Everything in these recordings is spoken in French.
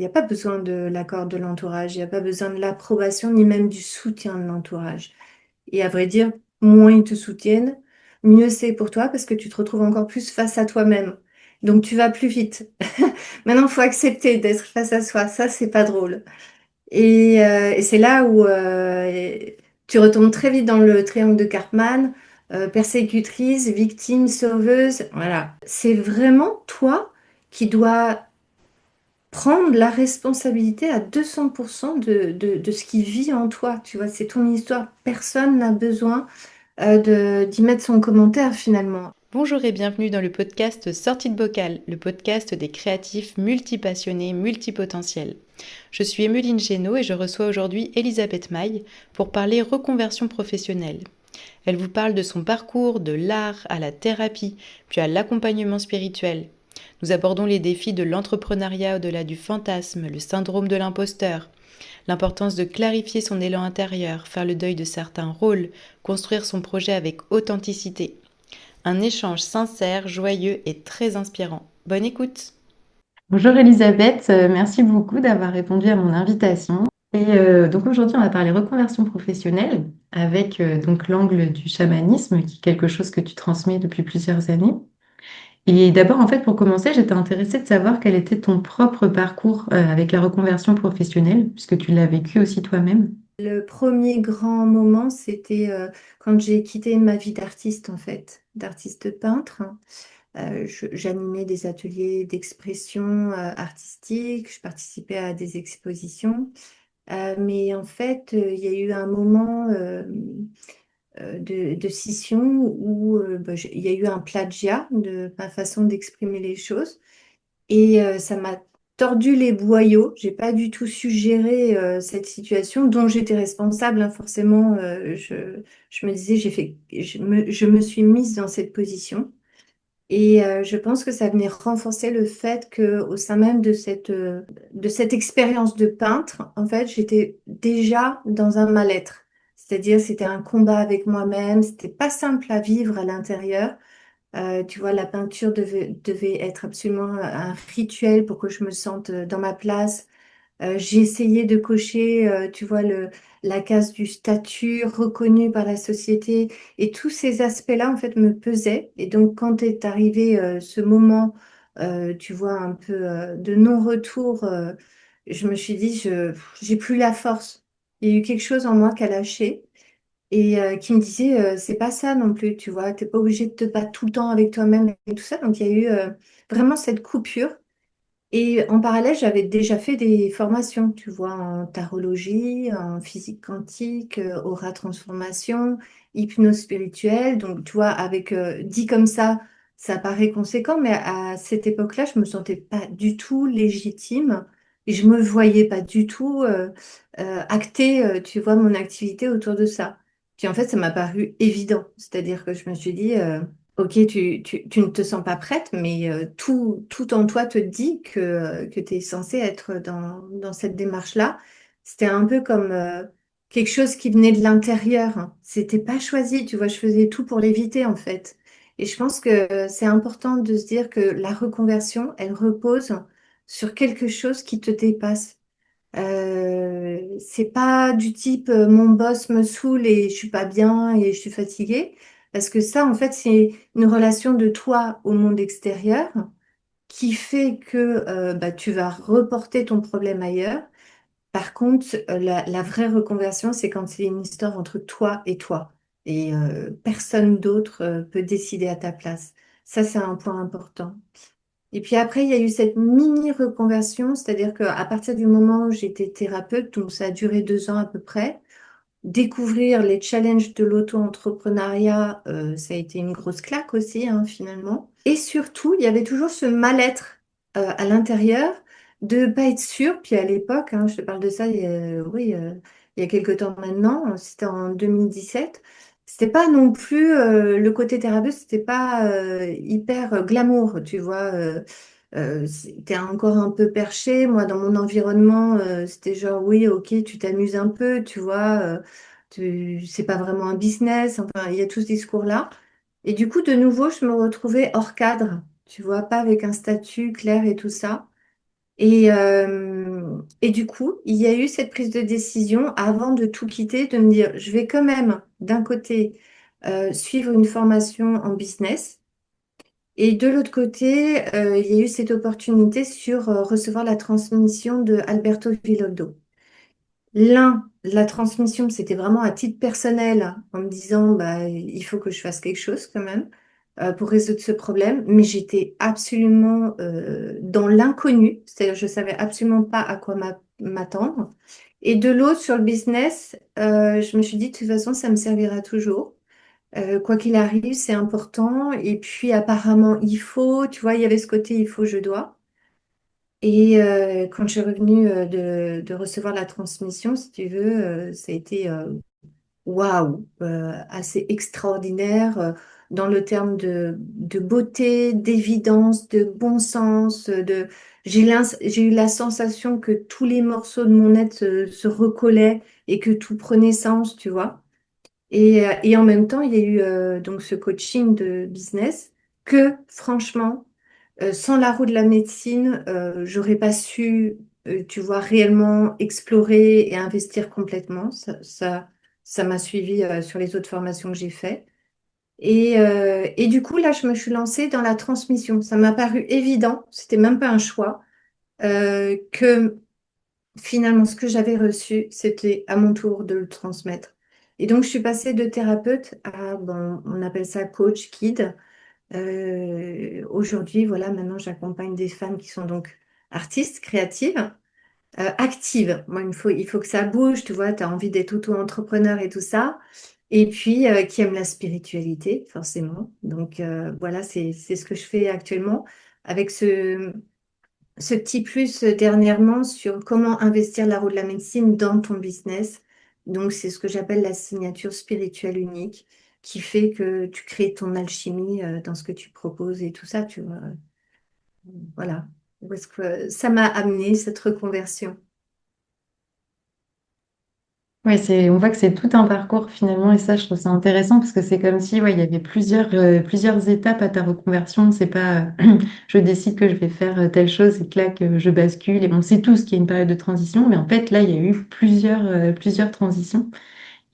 Il n'y a pas besoin de l'accord de l'entourage, il n'y a pas besoin de l'approbation ni même du soutien de l'entourage. Et à vrai dire, moins ils te soutiennent, mieux c'est pour toi parce que tu te retrouves encore plus face à toi-même. Donc tu vas plus vite. Maintenant, il faut accepter d'être face à soi. Ça, c'est pas drôle. Et c'est là où tu retombes très vite dans le triangle de Karpman, persécutrice, victime, sauveuse. Voilà. C'est vraiment toi qui dois prendre la responsabilité à 200% de ce qui vit en toi. Tu vois, c'est ton histoire. Personne n'a besoin d'y mettre son commentaire finalement. Bonjour et bienvenue dans le podcast Sortie de bocal, le podcast des créatifs multipassionnés, multipotentiels. Je suis Emeline Génaud et je reçois aujourd'hui Elisabeth Maille pour parler reconversion professionnelle. Elle vous parle de son parcours, de l'art à la thérapie, puis à l'accompagnement spirituel. Nous abordons les défis de l'entrepreneuriat au-delà du fantasme, le syndrome de l'imposteur, l'importance de clarifier son élan intérieur, faire le deuil de certains rôles, construire son projet avec authenticité. Un échange sincère, joyeux et très inspirant. Bonne écoute! Bonjour Elisabeth, merci beaucoup d'avoir répondu à mon invitation. Donc aujourd'hui, on va parler reconversion professionnelle avec donc l'angle du chamanisme, qui est quelque chose que tu transmets depuis plusieurs années. Et d'abord, en fait, pour commencer, j'étais intéressée de savoir quel était ton propre parcours avec la reconversion professionnelle, puisque tu l'as vécu aussi toi-même. Le premier grand moment, c'était quand j'ai quitté ma vie d'artiste en fait, d'artiste peintre. J'animais des ateliers d'expression artistique, je participais à des expositions. Mais en fait, il y a eu un moment de scission où il y a eu un plagiat de ma façon d'exprimer les choses. Et ça m'a tordu les boyaux. J'ai pas du tout su gérer cette situation dont j'étais responsable, hein. Forcément, je me disais, je me suis mise dans cette position. Et je pense que ça venait renforcer le fait que au sein même de cette expérience de peintre, en fait, j'étais déjà dans un mal-être. C'est-à-dire, c'était un combat avec moi-même. C'était pas simple à vivre à l'intérieur. Tu vois, la peinture devait être absolument un rituel pour que je me sente dans ma place. J'ai essayé de cocher, tu vois, la case du statut reconnu par la société. Et tous ces aspects-là, en fait, me pesaient. Et donc, quand est arrivé ce moment, tu vois, un peu de non-retour, je me suis dit, j'ai plus la force. Il y a eu quelque chose en moi qui a lâché et qui me disait c'est pas ça non plus, tu vois, t'es pas obligé de te battre tout le temps avec toi-même et tout ça. Donc il y a eu vraiment cette coupure. Et en parallèle, j'avais déjà fait des formations, tu vois, en tarologie, en physique quantique, aura transformation, hypnose spirituelle. Donc tu vois, avec dit comme ça paraît conséquent, mais à cette époque-là, je me sentais pas du tout légitime et je me voyais pas du tout acter, tu vois, mon activité autour de ça. Puis en fait, ça m'a paru évident. C'est-à-dire que je me suis dit, ok, tu ne te sens pas prête, mais tout en toi te dit que tu es censée être dans cette démarche-là. C'était un peu comme quelque chose qui venait de l'intérieur, hein. C'était pas choisi, tu vois, je faisais tout pour l'éviter en fait. Et je pense que c'est important de se dire que la reconversion, elle repose sur quelque chose qui te dépasse. C'est pas du type mon boss me saoule et je suis pas bien et je suis fatiguée. Parce que ça, en fait, c'est une relation de toi au monde extérieur qui fait que tu vas reporter ton problème ailleurs. Par contre, la vraie reconversion, c'est quand c'est une histoire entre toi et toi. Et personne d'autre peut décider à ta place. Ça, c'est un point important. Et puis après, il y a eu cette mini reconversion, c'est-à-dire qu'à partir du moment où j'étais thérapeute, donc ça a duré 2 ans à peu près, découvrir les challenges de l'auto-entrepreneuriat, ça a été une grosse claque aussi, hein, finalement. Et surtout, il y avait toujours ce mal-être à l'intérieur de ne pas être sûr. Puis à l'époque, hein, je te parle de ça, oui, il y a quelques temps maintenant, c'était en 2017. C'était pas non plus le côté thérapeute, c'était pas hyper glamour, tu vois. C'était encore un peu perché. Moi, dans mon environnement, c'était genre, oui, ok, tu t'amuses un peu, tu vois. C'est pas vraiment un business. Enfin, il y a tout ce discours-là. Et du coup, de nouveau, je me retrouvais hors cadre, tu vois, pas avec un statut clair et tout ça. Et du coup, il y a eu cette prise de décision avant de tout quitter, de me dire, je vais quand même, d'un côté, suivre une formation en business. Et de l'autre côté, il y a eu cette opportunité sur recevoir la transmission de Alberto Villoldo. La transmission, c'était vraiment à titre personnel, hein, en me disant, bah, il faut que je fasse quelque chose quand même pour résoudre ce problème. Mais j'étais absolument dans l'inconnu, c'est-à-dire je savais absolument pas à quoi m'attendre. Et de l'autre, sur le business, je me suis dit, de toute façon, ça me servira toujours. Quoi qu'il arrive, c'est important. Et puis, apparemment, il faut, tu vois, il y avait ce côté, il faut, je dois. Et quand je suis revenue de recevoir la transmission, si tu veux, ça a été waouh, assez extraordinaire dans le terme de beauté, d'évidence, de bon sens. J'ai eu la sensation que tous les morceaux de mon être se recollaient et que tout prenait sens, tu vois. Et en même temps, il y a eu donc ce coaching de business que, franchement, sans la roue de la médecine, j'aurais pas su, tu vois, réellement explorer et investir complètement. Ça m'a suivi sur les autres formations que j'ai faites. Et du coup, là, je me suis lancée dans la transmission. Ça m'a paru évident, c'était même pas un choix, que finalement, ce que j'avais reçu, c'était à mon tour de le transmettre. Et donc, je suis passée de thérapeute à, bon, on appelle ça coach, guide. Aujourd'hui, voilà, maintenant, j'accompagne des femmes qui sont donc artistes, créatives, actives. Moi, il faut que ça bouge, tu vois, tu as envie d'être auto-entrepreneur et tout ça. Et puis, qui aiment la spiritualité, forcément. Donc, voilà, c'est ce que je fais actuellement avec ce petit plus dernièrement sur comment investir la roue de la médecine dans ton business. Donc, c'est ce que j'appelle la signature spirituelle unique, qui fait que tu crées ton alchimie dans ce que tu proposes et tout ça, tu vois. Voilà. Où est-ce que ça m'a amené cette reconversion? Ouais, on voit que c'est tout un parcours finalement, et ça, je trouve ça intéressant parce que c'est comme si, ouais, il y avait plusieurs étapes à ta reconversion. C'est pas, je décide que je vais faire telle chose et clac, je bascule. Et on sait tous qu'il y a une période de transition, mais en fait, là, il y a eu plusieurs transitions.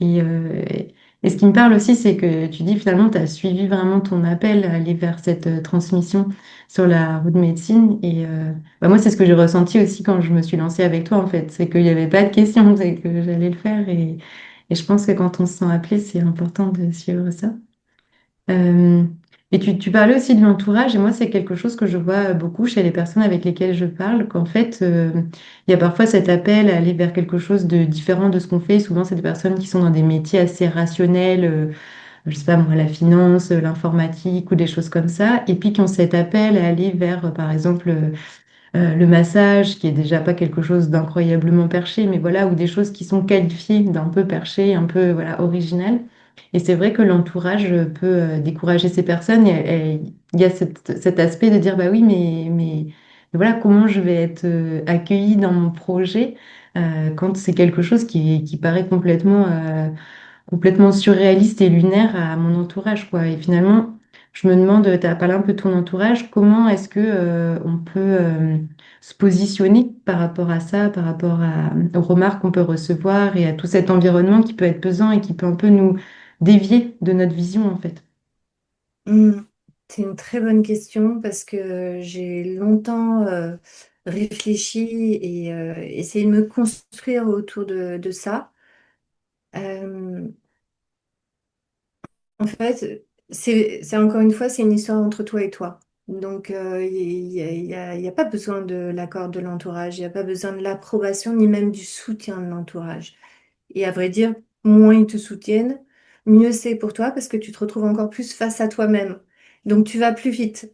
Et ce qui me parle aussi, c'est que tu dis finalement, tu as suivi vraiment ton appel à aller vers cette transmission sur la route de médecine. Et bah, moi, c'est ce que j'ai ressenti aussi quand je me suis lancée avec toi, en fait. C'est qu'il n'y avait pas de question, c'est que j'allais le faire. Et je pense que quand on se sent appelé, c'est important de suivre ça. Euh, et tu parlais aussi de l'entourage, et moi, c'est quelque chose que je vois beaucoup chez les personnes avec lesquelles je parle, qu'en fait, il y a parfois cet appel à aller vers quelque chose de différent de ce qu'on fait. Souvent, c'est des personnes qui sont dans des métiers assez rationnels, je sais pas moi, la finance, l'informatique ou des choses comme ça, et puis qui ont cet appel à aller vers, par exemple, le massage, qui est déjà pas quelque chose d'incroyablement perché, mais voilà, ou des choses qui sont qualifiées d'un peu perché, un peu voilà, original. Et c'est vrai que l'entourage peut décourager ces personnes. Et il y a cet aspect de dire, bah oui, mais voilà, comment je vais être accueillie dans mon projet quand c'est quelque chose qui paraît complètement surréaliste et lunaire à mon entourage, quoi. Et finalement, je me demande, tu as parlé un peu de ton entourage, comment est-ce que on peut se positionner par rapport à ça, par rapport aux remarques qu'on peut recevoir et à tout cet environnement qui peut être pesant et qui peut un peu nous dévier de notre vision, en fait. Hmm, c'est une très bonne question parce que j'ai longtemps réfléchi et essayé de me construire autour de ça. Euh, En fait, c'est encore une fois, c'est une histoire entre toi et toi. Donc, il y a pas besoin de l'accord de l'entourage, il n'y a pas besoin de l'approbation ni même du soutien de l'entourage. Et à vrai dire, moins ils te soutiennent, mieux c'est pour toi parce que tu te retrouves encore plus face à toi-même. Donc, tu vas plus vite.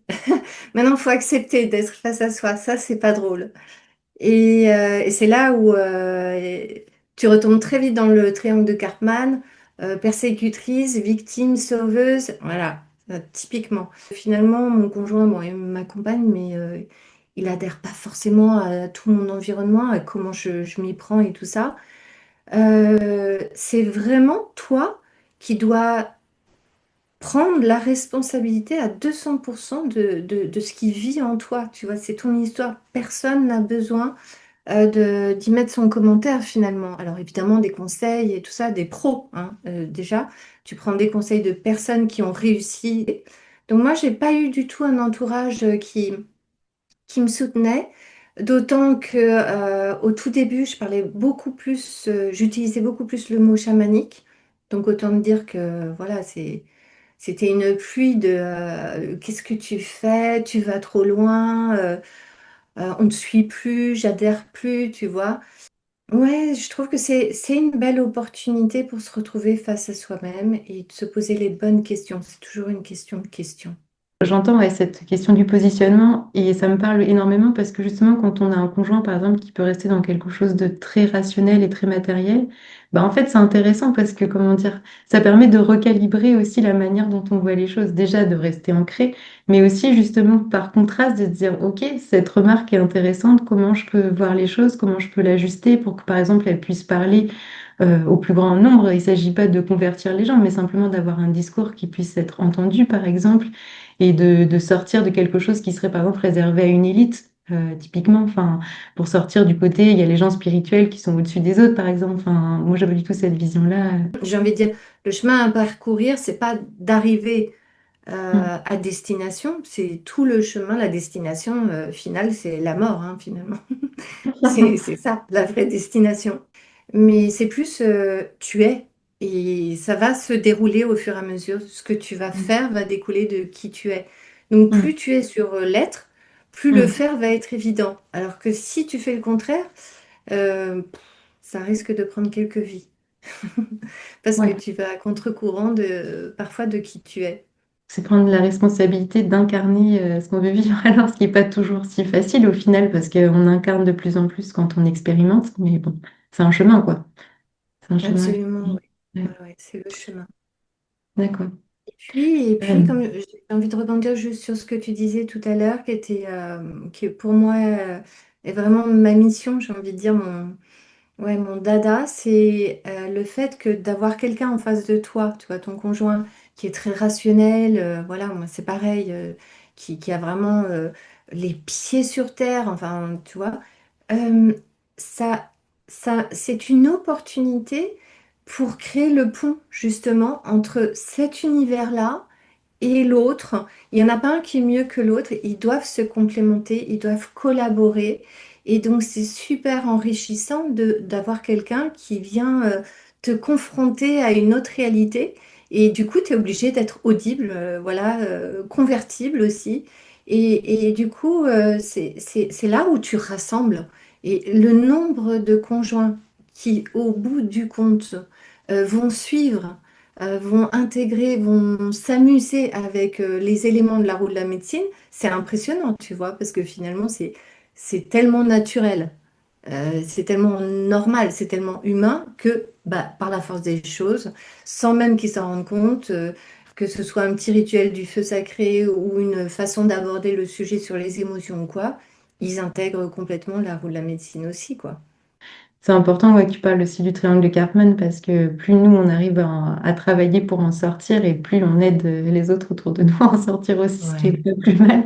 Maintenant, il faut accepter d'être face à soi. Ça, c'est pas drôle. Et c'est là où tu retombes très vite dans le triangle de Karpman, persécutrice, victime, sauveuse, voilà, typiquement. Finalement, mon conjoint, bon, il m'accompagne, mais il adhère pas forcément à tout mon environnement, à comment je m'y prends et tout ça. C'est vraiment toi qui dois prendre la responsabilité à 200% de ce qui vit en toi. Tu vois, c'est ton histoire. Personne n'a besoin d'y mettre son commentaire finalement. Alors évidemment, des conseils et tout ça, des pros, hein, déjà. Tu prends des conseils de personnes qui ont réussi. Donc moi, j'ai pas eu du tout un entourage qui me soutenait. D'autant que au tout début, je parlais beaucoup plus, j'utilisais beaucoup plus le mot chamanique. Donc autant me dire que voilà, c'était une pluie de qu'est-ce que tu fais? Tu vas trop loin, on ne suit plus, j'adhère plus, tu vois. Ouais, je trouve que c'est une belle opportunité pour se retrouver face à soi-même et de se poser les bonnes questions. C'est toujours une question de questions. J'entends ouais, cette question du positionnement et ça me parle énormément parce que justement quand on a un conjoint par exemple qui peut rester dans quelque chose de très rationnel et très matériel, bah en fait c'est intéressant parce que comment dire, ça permet de recalibrer aussi la manière dont on voit les choses, déjà de rester ancré, mais aussi justement par contraste de se dire ok cette remarque est intéressante, comment je peux voir les choses, comment je peux l'ajuster pour que par exemple elle puisse parler au plus grand nombre. Il ne s'agit pas de convertir les gens, mais simplement d'avoir un discours qui puisse être entendu par exemple et de sortir de quelque chose qui serait par exemple réservé à une élite, typiquement. Enfin, pour sortir du côté, il y a les gens spirituels qui sont au-dessus des autres, par exemple. Enfin, moi, j'avais du tout cette vision-là. J'ai envie de dire, le chemin à parcourir, c'est pas d'arriver Mm. à destination, c'est tout le chemin, la destination finale, c'est la mort, hein, finalement. C'est ça, la vraie destination. Mais c'est plus tu es. Et ça va se dérouler au fur et à mesure. Ce que tu vas Mm. faire va découler de qui tu es. Donc Mm. plus tu es sur l'être, plus le Mm. faire va être évident. Alors que si tu fais le contraire, ça risque de prendre quelques vies. Parce que Ouais, tu vas à contre-courant parfois de qui tu es. c'est prendre la responsabilité d'incarner ce qu'on veut vivre, alors ce qui n'est pas toujours si facile au final, parce qu'on incarne de plus en plus quand on expérimente, mais bon, c'est un chemin, quoi. C'est un chemin. Absolument, oui. Ouais, Ouais, ouais, c'est le chemin. d'accord. Et puis, comme j'ai envie de rebondir juste sur ce que tu disais tout à l'heure, qui pour moi est vraiment ma mission, j'ai envie de dire ouais, mon dada, c'est le fait que d'avoir quelqu'un en face de toi, tu vois, ton conjoint qui est très rationnel, voilà, moi c'est pareil, qui a vraiment les pieds sur terre, enfin, tu vois, euh, ça, c'est une opportunité pour créer le pont justement entre cet univers-là et l'autre. Il n'y en a pas un qui est mieux que l'autre. Ils doivent se complémenter, ils doivent collaborer. Et donc, c'est super enrichissant d'avoir quelqu'un qui vient te confronter à une autre réalité. Et du coup, tu es obligé d'être audible, voilà, convertible aussi. Et du coup, c'est là où tu rassembles. Et le nombre de conjoints qui, au bout du compte, vont suivre vont intégrer, vont s'amuser avec les éléments de la roue de la médecine, c'est impressionnant, tu vois, parce que finalement, c'est tellement naturel, c'est tellement normal, c'est tellement humain que, bah, par la force des choses, sans même qu'ils s'en rendent compte, que ce soit un petit rituel du feu sacré ou une façon d'aborder le sujet sur les émotions ou quoi, ils intègrent complètement la roue de la médecine aussi, quoi. C'est important ouais, que tu parles aussi du triangle de Karpman parce que plus nous on arrive à travailler pour en sortir et plus on aide les autres autour de nous à en sortir aussi, ce qui est Ouais. pas plus mal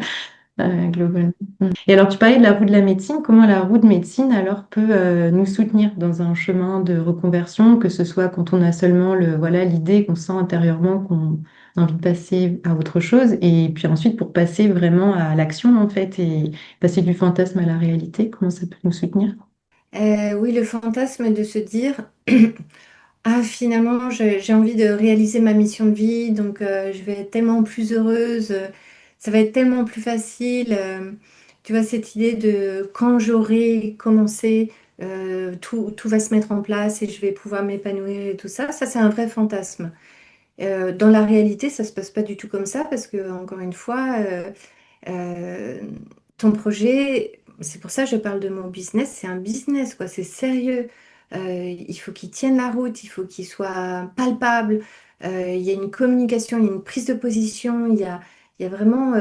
globalement. Mm. Et alors tu parlais de la roue de la médecine, comment la roue de médecine alors peut nous soutenir dans un chemin de reconversion, que ce soit quand on a seulement voilà, l'idée qu'on sent intérieurement qu'on a envie de passer à autre chose et puis ensuite pour passer vraiment à l'action en fait et passer du fantasme à la réalité, comment ça peut nous soutenir? Oui, le fantasme de se dire, ah, finalement, j'ai envie de réaliser ma mission de vie, donc je vais être tellement plus heureuse, ça va être tellement plus facile. Tu vois, cette idée de quand j'aurai commencé, tout va se mettre en place et je vais pouvoir m'épanouir et tout ça, ça c'est un vrai fantasme. Dans la réalité, ça se passe pas du tout comme ça parce que, encore une fois, euh, ton projet, c'est pour ça que je parle de mon business, c'est un business, quoi, c'est sérieux. Il faut qu'il tienne la route, il faut qu'il soit palpable. Il y a une communication, il y a une prise de position, il y a vraiment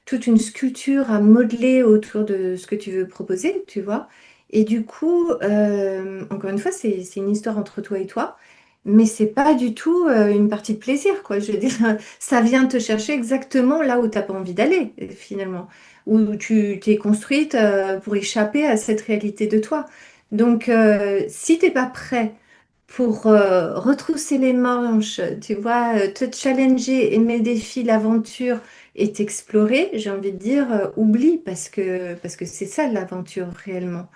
toute une sculpture à modeler autour de ce que tu veux proposer, tu vois. Et du coup, encore une fois, c'est une histoire entre toi et toi. mais c'est pas du tout une partie de plaisir, quoi. Je veux dire, ça vient te chercher exactement là où t'as pas envie d'aller, finalement, où tu t'es construite pour échapper à cette réalité de toi. Donc, si t'es pas prêt pour retrousser les manches, tu vois, te challenger, aimer le défi, l'aventure et t'explorer, j'ai envie de dire, oublie parce que c'est ça l'aventure réellement.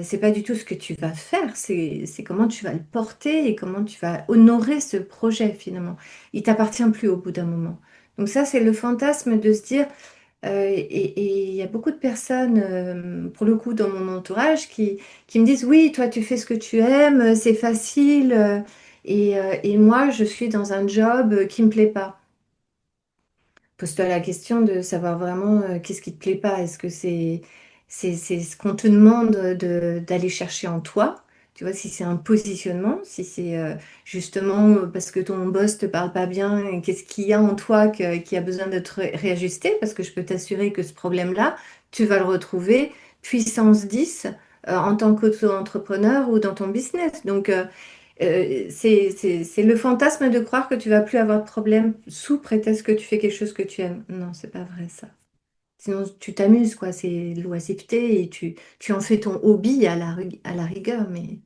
C'est pas du tout ce que tu vas faire, c'est comment tu vas le porter et comment tu vas honorer ce projet finalement. Il t'appartient plus au bout d'un moment. Donc ça, c'est le fantasme de se dire, et il y a beaucoup de personnes, pour le coup, dans mon entourage, qui me disent, oui, toi, tu fais ce que tu aimes, c'est facile, et moi, je suis dans un job qui me plaît pas. Pose-toi la question de savoir vraiment qu'est-ce qui te plaît pas. Est-ce que c'est ce qu'on te demande d'aller chercher en toi? Tu vois, si c'est un positionnement, si c'est justement parce que ton boss te parle pas bien, et qu'est-ce qu'il y a en toi qui a besoin d'être réajusté? Parce que je peux t'assurer que ce problème-là, tu vas le retrouver puissance 10 en tant qu'auto-entrepreneur ou dans ton business. Donc, c'est le fantasme de croire que tu vas plus avoir de problème sous prétexte que tu fais quelque chose que tu aimes. Non, c'est pas vrai ça. Sinon, tu t'amuses, quoi. C'est l'oisiveté et tu en fais ton hobby à la rigueur, mais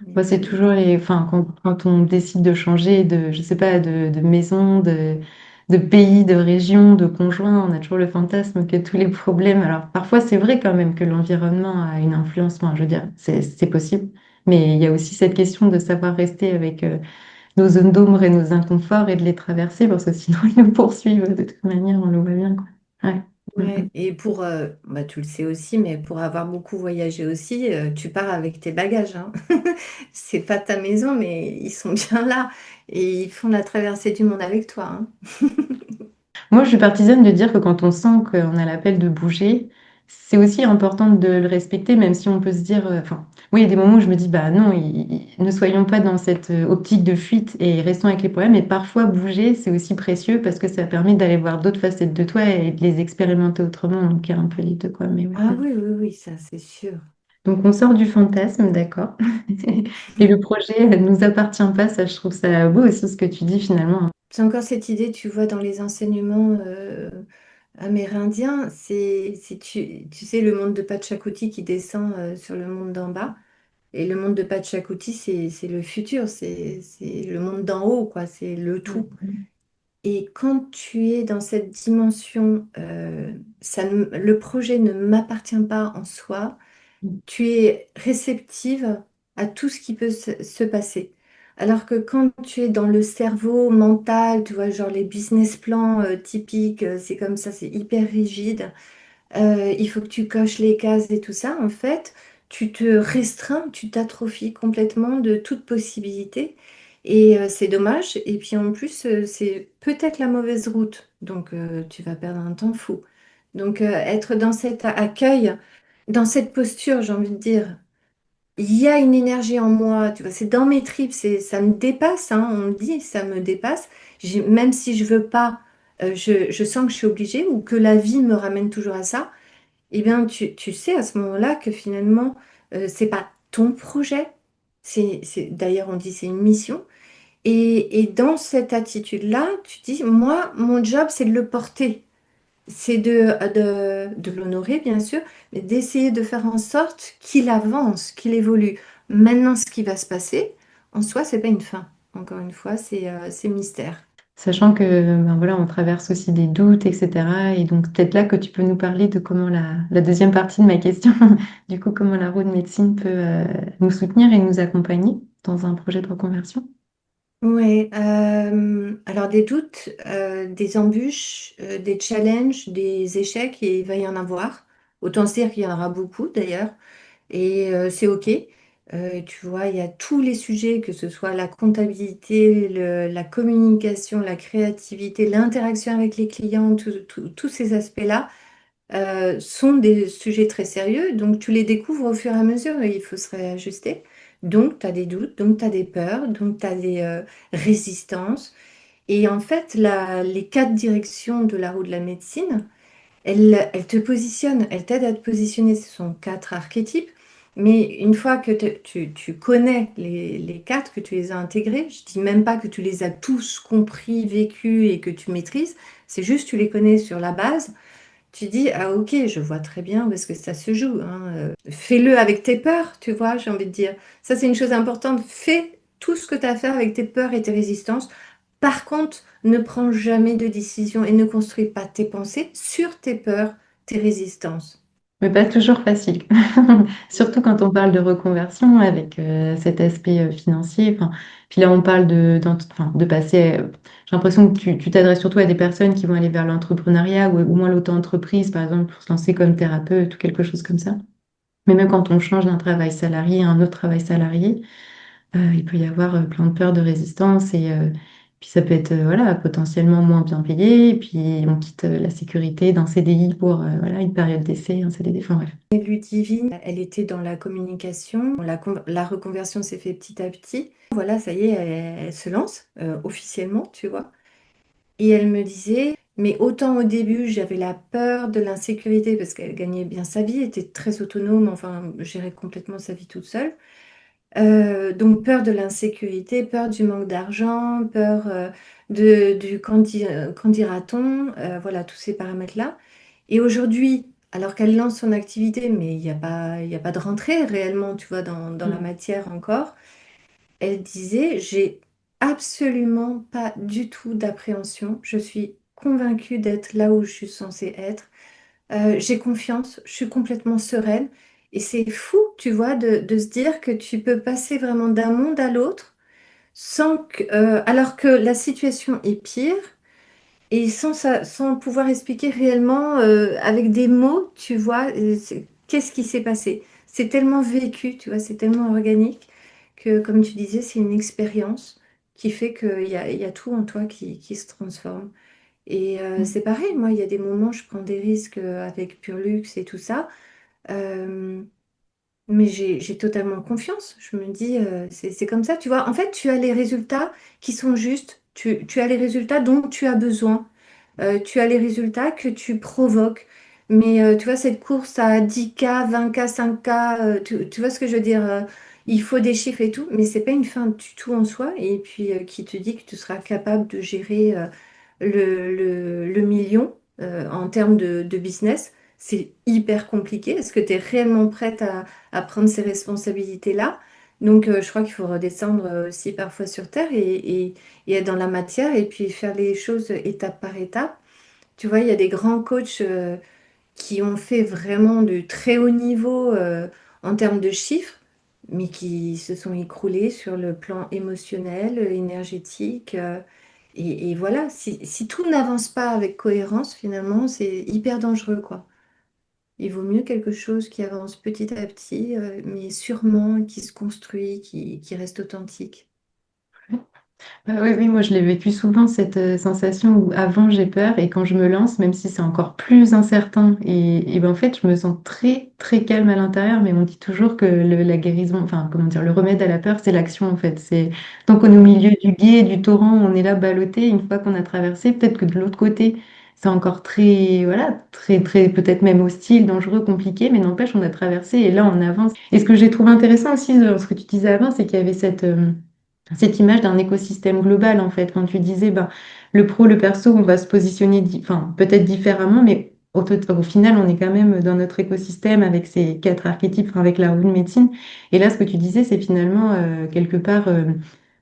Moi, c'est tu... toujours enfin, quand on décide de changer je sais pas, de maison, de pays, de région, de conjoint, on a toujours le fantasme que tous les problèmes. Alors, parfois, c'est vrai quand même que l'environnement a une influence. Enfin, je veux dire, c'est possible. Mais il y a aussi cette question de savoir rester avec nos zones d'ombre et nos inconforts et de les traverser parce que sinon, ils nous poursuivent de toute manière, on le voit bien, quoi. Ouais. Mm, Ouais, mm. et pour, bah, tu le sais aussi, mais pour avoir beaucoup voyagé aussi, tu pars avec tes bagages, hein. C'est pas ta maison, mais ils sont bien là et ils font la traversée du monde avec toi, hein. Moi, je suis partisane de dire que quand on sent qu'on a l'appel de bouger, c'est aussi important de le respecter, même si on peut se dire, enfin, oui, il y a des moments où je me dis, bah non, ne soyons pas dans cette optique de fuite et restons avec les problèmes. Mais parfois, bouger, c'est aussi précieux parce que ça permet d'aller voir d'autres facettes de toi et de les expérimenter autrement. Donc, il y a un peu les deux, quoi. Mais ouais. Ah oui, oui, oui, ça c'est sûr. Donc, on sort du fantasme, d'accord. Et le projet ne nous appartient pas. Ça, je trouve ça beau aussi ce que tu dis finalement. C'est encore cette idée, tu vois, dans les enseignements amérindiens, tu sais, le monde de Pachacuti qui descend sur le monde d'en bas. Et le monde de Pachacuti, c'est le futur, c'est le monde d'en haut, quoi, c'est le tout. Mm. Et quand tu es dans cette dimension, le projet ne m'appartient pas en soi, tu es réceptive à tout ce qui peut se passer. Alors que quand tu es dans le cerveau mental, tu vois, genre les business plans typiques, c'est comme ça, c'est hyper rigide. Il faut que tu coches les cases et tout ça. En fait, tu te restreins, tu t'atrophies complètement de toute possibilité. Et c'est dommage. Et puis en plus, c'est peut-être la mauvaise route. Donc tu vas perdre un temps fou. Donc être dans cet accueil, dans cette posture, j'ai envie de dire, il y a une énergie en moi, tu vois, c'est dans mes tripes, ça me dépasse, hein, on me dit, ça me dépasse. Même si je veux pas, je sens que je suis obligée ou que la vie me ramène toujours à ça. Eh bien, tu sais à ce moment-là que finalement, c'est pas ton projet. D'ailleurs, on dit c'est une mission. Et dans cette attitude-là, tu dis, moi, mon job, c'est de le porter. C'est de l'honorer, bien sûr, mais d'essayer de faire en sorte qu'il avance, qu'il évolue. Maintenant, ce qui va se passer, en soi, c'est pas une fin. Encore une fois, c'est mystère. Sachant que ben voilà, on traverse aussi des doutes, etc. Et donc peut-être là que tu peux nous parler de comment la deuxième partie de ma question, du coup, comment la route de médecine peut nous soutenir et nous accompagner dans un projet de reconversion. Oui, alors des doutes, des embûches, des challenges, des échecs, et il va y en avoir. Autant se dire qu'il y en aura beaucoup d'ailleurs, et c'est OK. Tu vois, il y a tous les sujets, que ce soit la comptabilité, la communication, la créativité, l'interaction avec les clients, tous ces aspects-là sont des sujets très sérieux, donc tu les découvres au fur et à mesure et il faut se réajuster. Donc, tu as des doutes, donc tu as des peurs, donc tu as des résistances. Et en fait, les quatre directions de la roue de la médecine, elles te positionnent, elles t'aident à te positionner. Ce sont quatre archétypes. Mais une fois que tu connais les quatre, que tu les as intégrés, je dis même pas que tu les as tous compris, vécus et que tu maîtrises, c'est juste tu les connais sur la base. Tu dis, ah ok, je vois très bien où est-ce que ça se joue, hein. Fais-le avec tes peurs, tu vois, j'ai envie de dire. Ça, c'est une chose importante. Fais tout ce que tu as à faire avec tes peurs et tes résistances. Par contre, ne prends jamais de décision et ne construis pas tes pensées sur tes peurs, tes résistances. Mais pas toujours facile. Surtout quand on parle de reconversion avec cet aspect financier. Enfin, puis là, on parle enfin, de passer. J'ai l'impression que tu t'adresses surtout à des personnes qui vont aller vers l'entrepreneuriat ou au moins l'auto-entreprise, par exemple, pour se lancer comme thérapeute ou quelque chose comme ça. Mais même quand on change d'un travail salarié à un autre travail salarié, il peut y avoir plein de peurs de résistance et puis ça peut être voilà, potentiellement moins bien payé. Et puis on quitte la sécurité d'un CDI pour voilà, une période d'essai, un CDD. Enfin bref. Ludivine, elle était dans la communication. La reconversion s'est fait petit à petit. Voilà, ça y est, elle se lance officiellement, tu vois. Et elle me disait, mais autant au début, j'avais la peur de l'insécurité parce qu'elle gagnait bien sa vie, était très autonome, enfin, gérait complètement sa vie toute seule. Donc peur de l'insécurité, peur du manque d'argent, peur du qu'en dira-t-on, voilà, tous ces paramètres-là. Et aujourd'hui, alors qu'elle lance son activité, mais il y a pas de rentrée réellement, tu vois, dans la matière encore, elle disait, j'ai absolument pas du tout d'appréhension. Je suis convaincue d'être là où je suis censée être. J'ai confiance, je suis complètement sereine. Et c'est fou, tu vois, de se dire que tu peux passer vraiment d'un monde à l'autre alors que la situation est pire et sans pouvoir expliquer réellement avec des mots, tu vois, qu'est-ce qui s'est passé. C'est tellement vécu, tu vois, c'est tellement organique que, comme tu disais, c'est une expérience qui fait qu'il y a tout en toi qui se transforme. Et c'est pareil, moi, il y a des moments, je prends des risques avec Purlux et tout ça. Euh, mais j'ai totalement confiance. Je me dis, c'est comme ça, tu vois. En fait, tu as les résultats qui sont justes. Tu as les résultats dont tu as besoin. Tu as les résultats que tu provoques. Mais tu vois, cette course à 10K, 20K, 5K, tu vois ce que je veux dire? Il faut des chiffres et tout, mais c'est pas une fin du tout en soi. Et puis, qui te dit que tu seras capable de gérer le million en termes de business? C'est hyper compliqué. Est-ce que tu es réellement prête à prendre ces responsabilités-là? Donc, je crois qu'il faut redescendre aussi parfois sur Terre et être dans la matière et puis faire les choses étape par étape. Tu vois, il y a des grands coachs qui ont fait vraiment du très haut niveau en termes de chiffres, mais qui se sont écroulés sur le plan émotionnel, énergétique. Et voilà, si tout n'avance pas avec cohérence, finalement, c'est hyper dangereux, quoi. Il vaut mieux quelque chose qui avance petit à petit, mais sûrement, qui se construit, qui reste authentique. Bah oui, oui, moi je l'ai vécu souvent, cette sensation où avant j'ai peur et quand je me lance, même si c'est encore plus incertain, et ben en fait je me sens très très calme à l'intérieur, mais on dit toujours que la guérison, enfin comment dire, le remède à la peur, c'est l'action en fait. C'est tant qu'on est au milieu du gué, du torrent, on est là ballotté, une fois qu'on a traversé, peut-être que de l'autre côté, c'est encore très, voilà, très très peut-être même hostile, dangereux, compliqué, mais n'empêche, on a traversé et là on avance. Et ce que j'ai trouvé intéressant aussi dans ce que tu disais avant, c'est qu'il y avait cette image d'un écosystème global, en fait, quand tu disais, ben, le pro, le perso, on va se positionner enfin, peut-être différemment, mais au final, on est quand même dans notre écosystème avec ces quatre archétypes, enfin, avec la roue de médecine. Et là, ce que tu disais, c'est finalement, quelque part,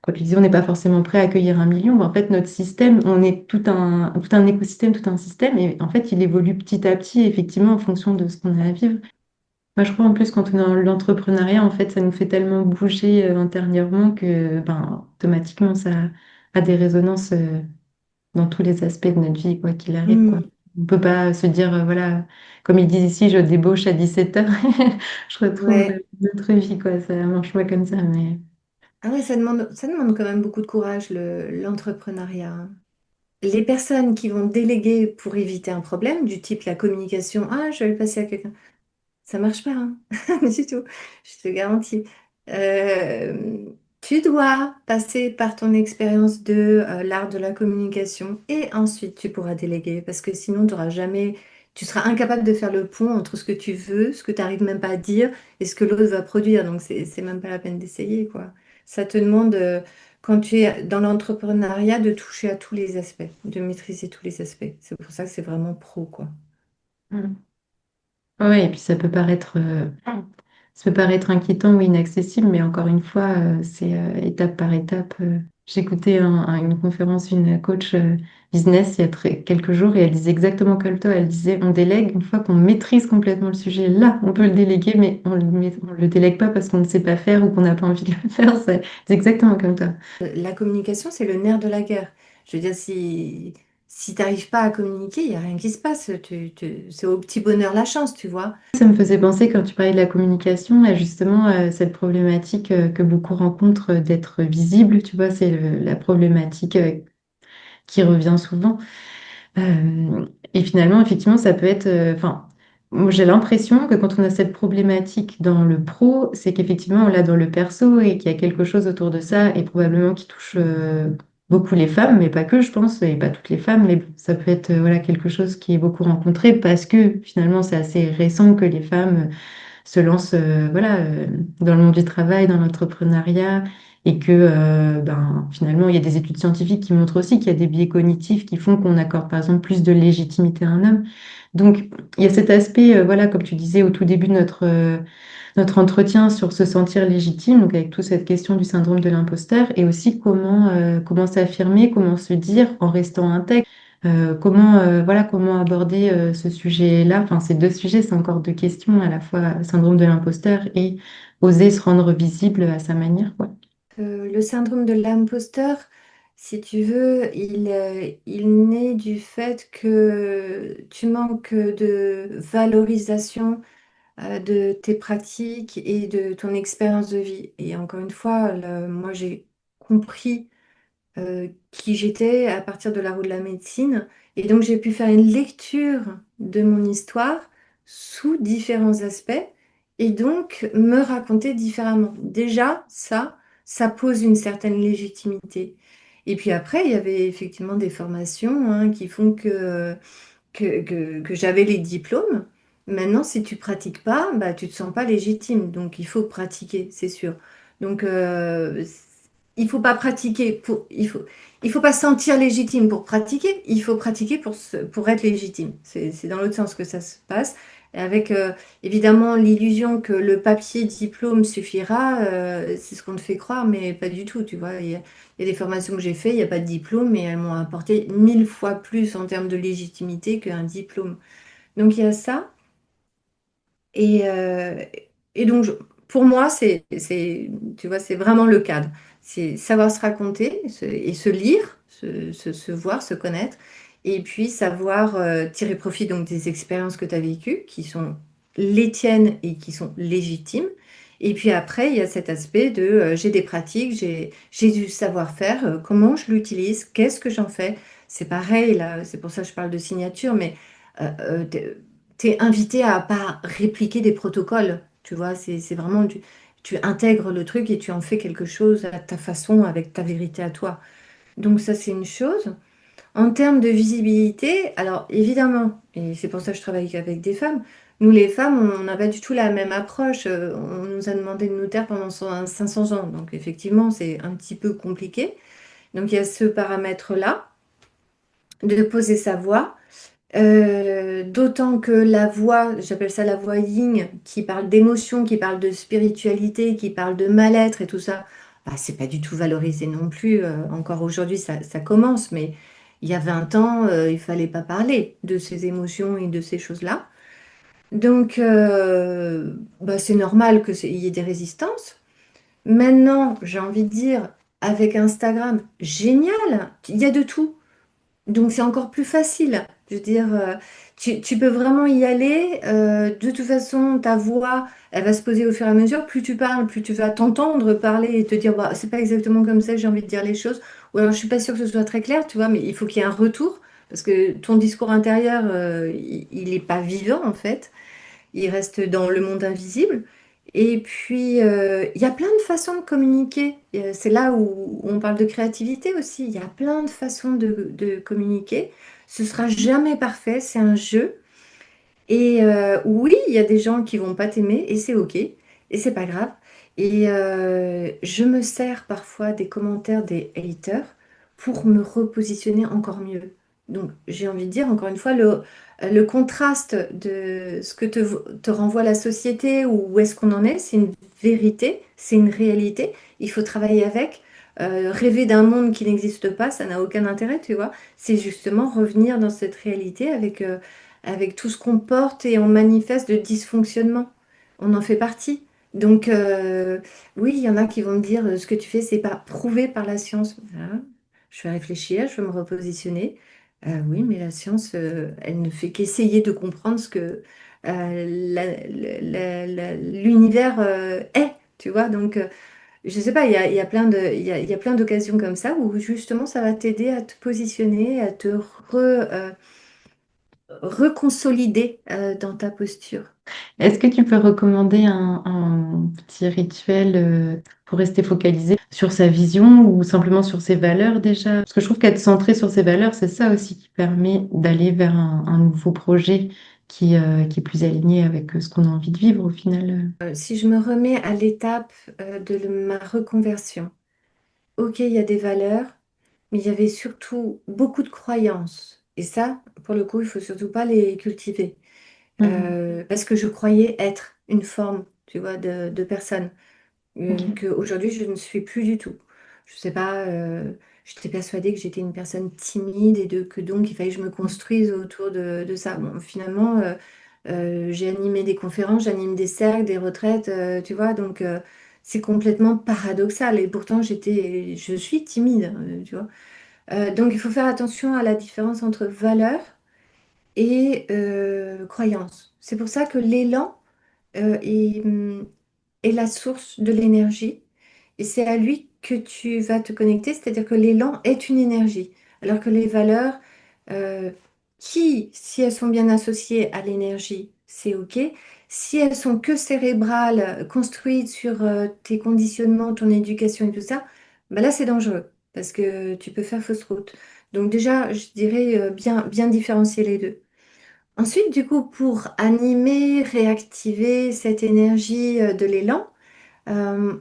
quand tu disais, on n'est pas forcément prêt à accueillir un million, ben, en fait, notre système, on est tout un écosystème, tout un système, et en fait, il évolue petit à petit, effectivement, en fonction de ce qu'on a à vivre. Moi, je crois en plus quand on est dans l'entrepreneuriat, en fait, ça nous fait tellement bouger intérieurement que ben, automatiquement, ça a des résonances dans tous les aspects de notre vie, quoi qu'il arrive, quoi. Hmm, On ne peut pas se dire, voilà, comme ils disent ici, je débauche à 17 heures, je retrouve ouais. notre vie, quoi. Ça marche pas comme ça, mais... Ah ouais, ça demande quand même beaucoup de courage, l'entrepreneuriat, hein. Les personnes qui vont déléguer pour éviter un problème, du type la communication, ah, je vais le passer à quelqu'un, ça marche pas, hein. Du tout, je te garantis. Euh, Tu dois passer par ton expérience de l'art de la communication et ensuite tu pourras déléguer parce que sinon tu n'auras jamais tu seras incapable de faire le pont entre ce que tu veux, ce que tu n'arrives même pas à dire et ce que l'autre va produire. Donc, c'est même pas la peine d'essayer, quoi. Ça te demande, quand tu es dans l'entrepreneuriat, de toucher à tous les aspects, de maîtriser tous les aspects. C'est pour ça que c'est vraiment pro, quoi. Mm. Ouais, et puis ça peut paraître inquiétant ou inaccessible, mais encore une fois, c'est étape par étape. J'écoutais une conférence d'une coach business il y a quelques jours et elle disait exactement comme toi. Elle disait, on délègue une fois qu'on maîtrise complètement le sujet. Là, on peut le déléguer, mais on le délègue pas parce qu'on ne sait pas faire ou qu'on n'a pas envie de le faire. C'est exactement comme toi. La communication, c'est le nerf de la guerre. Je veux dire, si tu n'arrives pas à communiquer, il n'y a rien qui se passe. C'est au petit bonheur la chance, tu vois. Ça me faisait penser, quand tu parlais de la communication, à justement cette problématique que beaucoup rencontrent d'être visible. Tu vois, c'est la problématique qui revient souvent. Et finalement, effectivement, ça peut être. Enfin, moi, j'ai l'impression que quand on a cette problématique dans le pro, c'est qu'effectivement, on l'a dans le perso et qu'il y a quelque chose autour de ça et probablement qui touche beaucoup les femmes, mais pas que, je pense, et pas toutes les femmes, mais bon, ça peut être voilà, quelque chose qui est beaucoup rencontré parce que finalement, c'est assez récent que les femmes se lancent voilà, dans le monde du travail, dans l'entrepreneuriat, et que finalement, il y a des études scientifiques qui montrent aussi qu'il y a des biais cognitifs qui font qu'on accorde par exemple plus de légitimité à un homme. Donc, il y a cet aspect, voilà, comme tu disais au tout début de notre entretien sur se sentir légitime, donc avec toute cette question du syndrome de l'imposteur, et aussi comment s'affirmer, comment se dire en restant intègre. Voilà, comment aborder ce sujet-là? Enfin, ces deux sujets, c'est encore deux questions, à la fois syndrome de l'imposteur et oser se rendre visible à sa manière, quoi. Le syndrome de l'imposteur, si tu veux, il naît du fait que tu manques de valorisation de tes pratiques et de ton expérience de vie. Et encore une fois, moi j'ai compris qui j'étais à partir de la roue de la médecine. Et donc j'ai pu faire une lecture de mon histoire sous différents aspects et donc me raconter différemment. Déjà, ça pose une certaine légitimité. Et puis après, il y avait effectivement des formations qui font que j'avais les diplômes. Maintenant, si tu pratiques pas, bah, tu te sens pas légitime. Donc, il faut pratiquer, c'est sûr. Donc, il faut pas pratiquer il faut pas se sentir légitime pour pratiquer. Il faut pratiquer pour être légitime. C'est dans l'autre sens que ça se passe. Et avec évidemment l'illusion que le papier diplôme suffira, c'est ce qu'on te fait croire, mais pas du tout. Tu vois, il y a des formations que j'ai faites, il n'y a pas de diplôme, mais elles m'ont apporté 1000 fois plus en termes de légitimité qu'un diplôme. Donc il y a ça. Et, euh, et donc pour moi, tu vois, c'est vraiment le cadre. C'est savoir se raconter et se lire, se voir, se connaître, et puis savoir tirer profit donc des expériences que tu as vécues, qui sont les tiennes et qui sont légitimes. Et puis après, il y a cet aspect de j'ai des pratiques, j'ai du savoir-faire, comment je l'utilise, qu'est-ce que j'en fais. C'est pareil, là, c'est pour ça que je parle de signature, mais t'es invité à pas répliquer des protocoles. Tu vois, c'est vraiment, tu intègres le truc et tu en fais quelque chose à ta façon, avec ta vérité à toi. Donc ça, c'est une chose. En termes de visibilité, alors évidemment, et c'est pour ça que je travaille avec des femmes, nous les femmes, on n'a pas du tout la même approche. On nous a demandé de nous taire pendant 500 ans. Donc effectivement, c'est un petit peu compliqué. Donc il y a ce paramètre-là, de poser sa voix. D'autant que la voix, j'appelle ça la voix yin, qui parle d'émotion, qui parle de spiritualité, qui parle de mal-être et tout ça, bah, c'est pas du tout valorisé non plus. Encore aujourd'hui, ça commence, mais il y a 20 ans, il fallait pas parler de ces émotions et de ces choses-là. Donc, bah, c'est normal qu'il y ait des résistances. Maintenant, j'ai envie de dire, avec Instagram, génial, il y a de tout. Donc c'est encore plus facile. Je veux dire, tu peux vraiment y aller. De toute façon, ta voix, elle va se poser au fur et à mesure. Plus tu parles, plus tu vas t'entendre parler et te dire, bah, c'est pas exactement comme ça que j'ai envie de dire les choses. Ou alors je suis pas sûre que ce soit très clair, tu vois, mais il faut qu'il y ait un retour. Parce que ton discours intérieur, il n'est pas vivant en fait, il reste dans le monde invisible. Et puis, il y a plein de façons de communiquer. C'est là où on parle de créativité aussi. Il y a plein de façons de communiquer. Ce sera jamais parfait, c'est un jeu. Et oui, il y a des gens qui vont pas t'aimer et c'est ok, et c'est pas grave. Et je me sers parfois des commentaires des haters pour me repositionner encore mieux. Donc j'ai envie de dire, encore une fois, le contraste de ce que te renvoie la société ou où est-ce qu'on en est, c'est une vérité, c'est une réalité. Il faut travailler avec. Rêver d'un monde qui n'existe pas, ça n'a aucun intérêt, tu vois. C'est justement revenir dans cette réalité avec tout ce qu'on porte et on manifeste de dysfonctionnement. On en fait partie. Donc, oui, il y en a qui vont me dire ce que tu fais, c'est pas prouvé par la science. Voilà. Je vais réfléchir, je vais me repositionner. Oui, mais la science, elle ne fait qu'essayer de comprendre ce que l'univers est, tu vois. Donc, je sais pas, il y a plein il y a plein d'occasions comme ça où justement ça va t'aider à te positionner, à te reconsolider dans ta posture. Est-ce que tu peux recommander un petit rituel pour rester focalisé sur sa vision ou simplement sur ses valeurs déjà? Parce que je trouve qu'être centré sur ses valeurs, c'est ça aussi qui permet d'aller vers un nouveau projet qui est plus aligné avec ce qu'on a envie de vivre au final. Si je me remets à l'étape ma reconversion, ok, il y a des valeurs, mais il y avait surtout beaucoup de croyances. Et ça, pour le coup, il faut surtout pas les cultiver. Mhm. Parce que je croyais être une forme, tu vois, de personne. Ok. Qu'aujourd'hui je ne suis plus du tout. Je sais pas, j'étais persuadée que j'étais une personne timide et que donc il fallait que je me construise autour de ça. Bon, finalement, j'ai animé des conférences, j'anime des cercles, des retraites, tu vois, donc c'est complètement paradoxal et pourtant je suis timide, tu vois. Donc il faut faire attention à la différence entre valeur et croyance. C'est pour ça que l'élan est la source de l'énergie. Et c'est à lui que tu vas te connecter, c'est-à-dire que l'élan est une énergie. Alors que les valeurs, euh, si elles sont bien associées à l'énergie, c'est OK. Si elles sont que cérébrales, construites sur tes conditionnements, ton éducation et tout ça, bah là, c'est dangereux parce que tu peux faire fausse route. Donc déjà, je dirais bien différencier les deux. Ensuite, du coup, pour animer, réactiver cette énergie de l'élan, euh,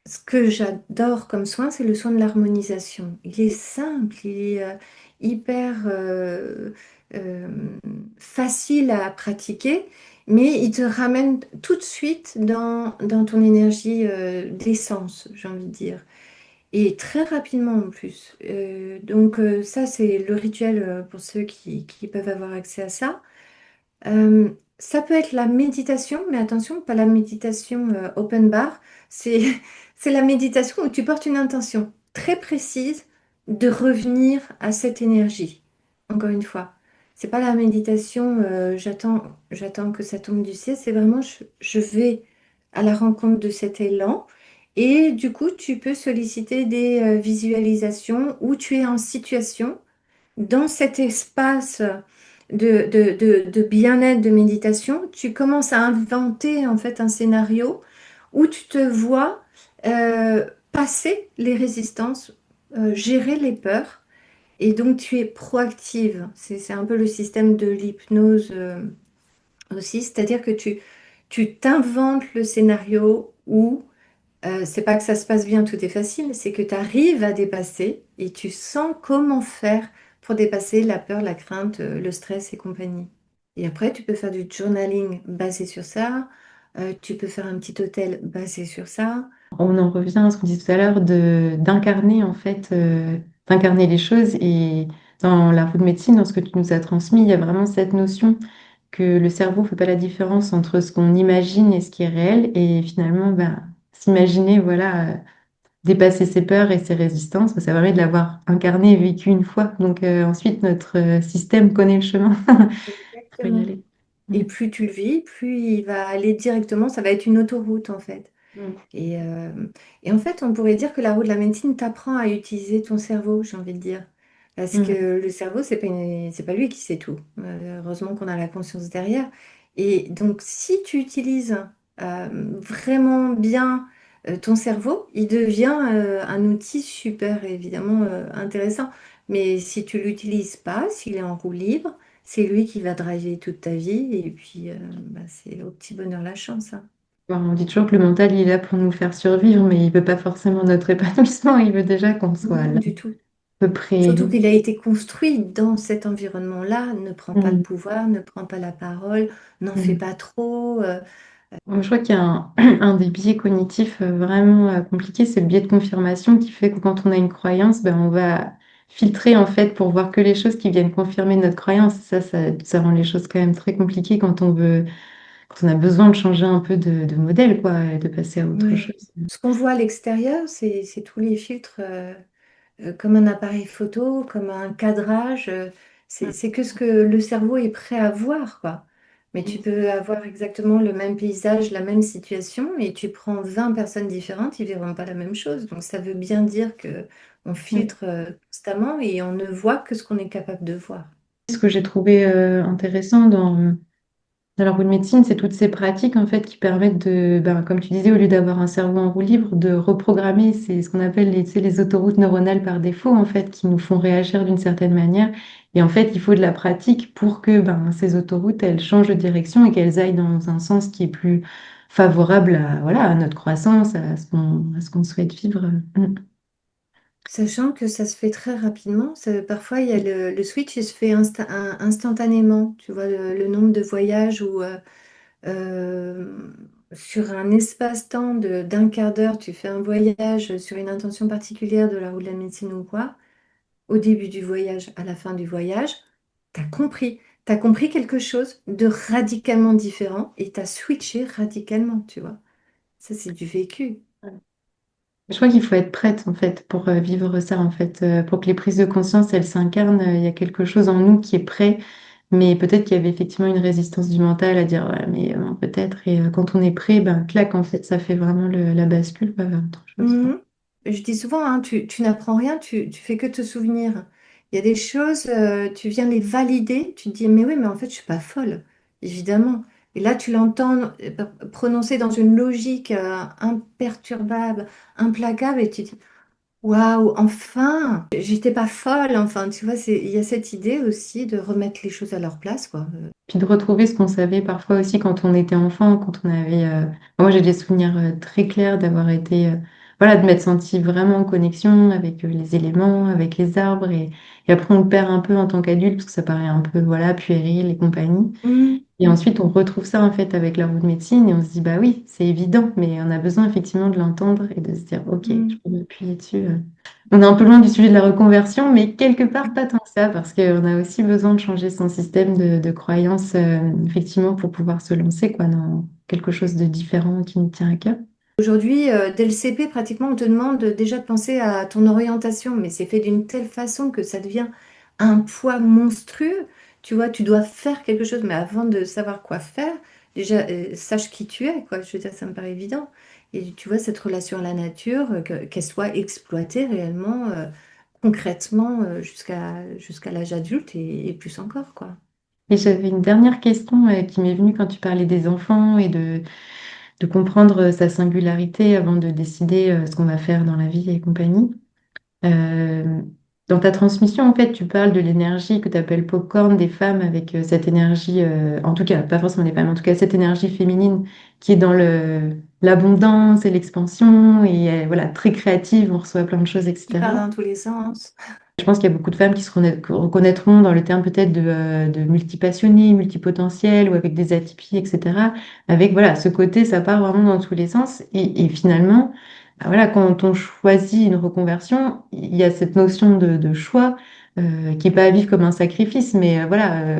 ce que j'adore comme soin, c'est le soin de l'harmonisation. Il est simple, il est hyper euh, facile à pratiquer, mais il te ramène tout de suite dans ton énergie d'essence, j'ai envie de dire. Et très rapidement en plus. Donc ça, c'est le rituel pour ceux qui peuvent avoir accès à ça. Ça peut être la méditation, mais attention, pas la méditation open bar. C'est, c'est la méditation où tu portes une intention très précise de revenir à cette énergie. Encore une fois, c'est pas la méditation, j'attends que ça tombe du ciel. C'est vraiment, je vais à la rencontre de cet élan. Et du coup, tu peux solliciter des visualisations où tu es en situation dans cet espace de bien-être, de méditation, tu commences à inventer en fait un scénario où tu te vois passer les résistances, gérer les peurs, et donc tu es proactive. C'est un peu le système de l'hypnose aussi, c'est-à-dire que tu t'inventes le scénario où c'est pas que ça se passe bien, tout est facile, c'est que tu arrives à dépasser et tu sens comment faire pour dépasser la peur, la crainte, le stress et compagnie. Et après, tu peux faire du journaling basé sur ça, tu peux faire un petit hôtel basé sur ça. On en revient à ce qu'on disait tout à l'heure d'incarner en fait, d'incarner les choses. Et dans la roue de médecine, dans ce que tu nous as transmis, il y a vraiment cette notion que le cerveau ne fait pas la différence entre ce qu'on imagine et ce qui est réel. Et finalement, ben, s'imaginer, voilà, dépasser ses peurs et ses résistances, ça permet de l'avoir incarné et vécu une fois. Donc ensuite, notre système connaît le chemin pour y Exactement. aller. Et Mm. plus tu le vis, plus il va aller directement, ça va être une autoroute en fait. Mm. Et, euh, et en fait, on pourrait dire que la roue de la médecine t'apprend à utiliser ton cerveau, j'ai envie de dire. Parce que Mm. le cerveau, c'est pas lui qui sait tout. Heureusement qu'on a la conscience derrière. Et donc, si tu utilises vraiment bien ton cerveau, il devient un outil super, évidemment, intéressant. Mais si tu l'utilises pas, s'il est en roue libre, c'est lui qui va driver toute ta vie. Et puis, bah, c'est au petit bonheur la chance, hein. Bon, on dit toujours que le mental, il est là pour nous faire survivre, mais il veut pas forcément notre épanouissement, il veut déjà qu'on soit Non, là, du tout. à peu près. Surtout qu'il a été construit dans cet environnement-là. Ne prends pas le Mm, pouvoir, ne prends pas la parole, n'en fais mm. pas trop. Je crois qu'il y a un des biais cognitifs vraiment compliqués, c'est le biais de confirmation qui fait que quand on a une croyance, ben, on va filtrer en fait pour voir que les choses qui viennent confirmer notre croyance. Ça rend les choses quand même très compliquées quand on a besoin de changer un peu de modèle, quoi, et de passer à autre Ouais. chose. Ce qu'on voit à l'extérieur, c'est tous les filtres. Comme un appareil photo, comme un cadrage. C'est que ce que le cerveau est prêt à voir, quoi. Mais tu peux avoir exactement le même paysage, la même situation, et tu prends 20 personnes différentes, ils verront pas la même chose. Donc ça veut bien dire que on Mm. filtre constamment et on ne voit que ce qu'on est capable de voir. Ce que j'ai trouvé intéressant dans la roue de médecine, c'est toutes ces pratiques en fait qui permettent de, ben, comme tu disais, au lieu d'avoir un cerveau en roue libre, de reprogrammer, c'est ce qu'on appelle les, tu sais, les autoroutes neuronales par défaut en fait, qui nous font réagir d'une certaine manière. Et en fait, il faut de la pratique pour que ben, ces autoroutes, elles changent de direction et qu'elles aillent dans un sens qui est plus favorable à, voilà, à notre croissance, à ce qu'on souhaite vivre. Mm. Sachant que ça se fait très rapidement, parfois il y a le switch, il se fait instantanément. Tu vois, le nombre de voyages où euh, sur un espace-temps d'un quart d'heure, tu fais un voyage sur une intention particulière de la roue de la médecine ou quoi, au début du voyage, à la fin du voyage, t'as compris. T'as compris quelque chose de radicalement différent et t'as switché radicalement, tu vois. Ça, c'est du vécu. Je crois qu'il faut être prête en fait pour vivre ça en fait, pour que les prises de conscience elles s'incarnent. Il y a quelque chose en nous qui est prêt, mais peut-être qu'il y avait effectivement une résistance du mental à dire ouais, mais peut-être. Et quand on est prêt, ben clac en fait, ça fait vraiment la bascule vers autre chose, quoi. Mhm. Je dis souvent, hein, tu n'apprends rien, tu fais que te souvenir. Il y a des choses, tu viens les valider, tu te dis, mais oui, mais en fait, je suis pas folle, évidemment. Et là, tu l'entends prononcer dans une logique imperturbable, implacable, et tu te dis, waouh, enfin, j'étais pas folle, enfin, tu vois, il y a cette idée aussi de remettre les choses à leur place, quoi. Puis de retrouver ce qu'on savait parfois aussi quand on était enfant, quand on avait. Moi, j'ai des souvenirs très clairs d'avoir été. Voilà, de m'être sentie vraiment en connexion avec les éléments, avec les arbres. Et après, on le perd un peu en tant qu'adulte parce que ça paraît un peu, voilà, puéril et compagnie. Mhm. Et ensuite, on retrouve ça en fait avec la roue de médecine et on se dit, bah oui, c'est évident, mais on a besoin effectivement de l'entendre et de se dire, ok, je Mhm. peux m'appuyer dessus. On est un peu loin du sujet de la reconversion, mais quelque part pas tant que ça, parce qu'on a aussi besoin de changer son système de croyance, effectivement, pour pouvoir se lancer quoi, dans quelque chose de différent qui nous tient à cœur. Aujourd'hui, dès le CP, pratiquement, on te demande déjà de penser à ton orientation, mais c'est fait d'une telle façon que ça devient un poids monstrueux. Tu vois, tu dois faire quelque chose, mais avant de savoir quoi faire, déjà, sache qui tu es, quoi. Je veux dire, ça me paraît évident. Et tu vois, cette relation à la nature, qu'elle soit exploitée réellement, concrètement, jusqu'à l'âge adulte et plus encore, quoi. Et j'avais une dernière question qui m'est venue quand tu parlais des enfants et de comprendre sa singularité avant de décider ce qu'on va faire dans la vie et compagnie. Euh, Dans ta transmission, en fait, tu parles de l'énergie que tu appelles popcorn des femmes avec cette énergie, en tout cas, pas forcément des femmes, en tout cas, cette énergie féminine qui est dans l'abondance et l'expansion et voilà, très créative, on reçoit plein de choses, Qui part etc. dans tous les sens. Je pense qu'il y a beaucoup de femmes qui reconnaîtront dans le terme peut-être de multipassionnées, multipotentielles ou avec des atypies, etc. Avec voilà, ce côté, ça part vraiment dans tous les sens. Et finalement, bah voilà, quand on choisit une reconversion, il y a cette notion de choix qui n'est pas à vivre comme un sacrifice, mais voilà,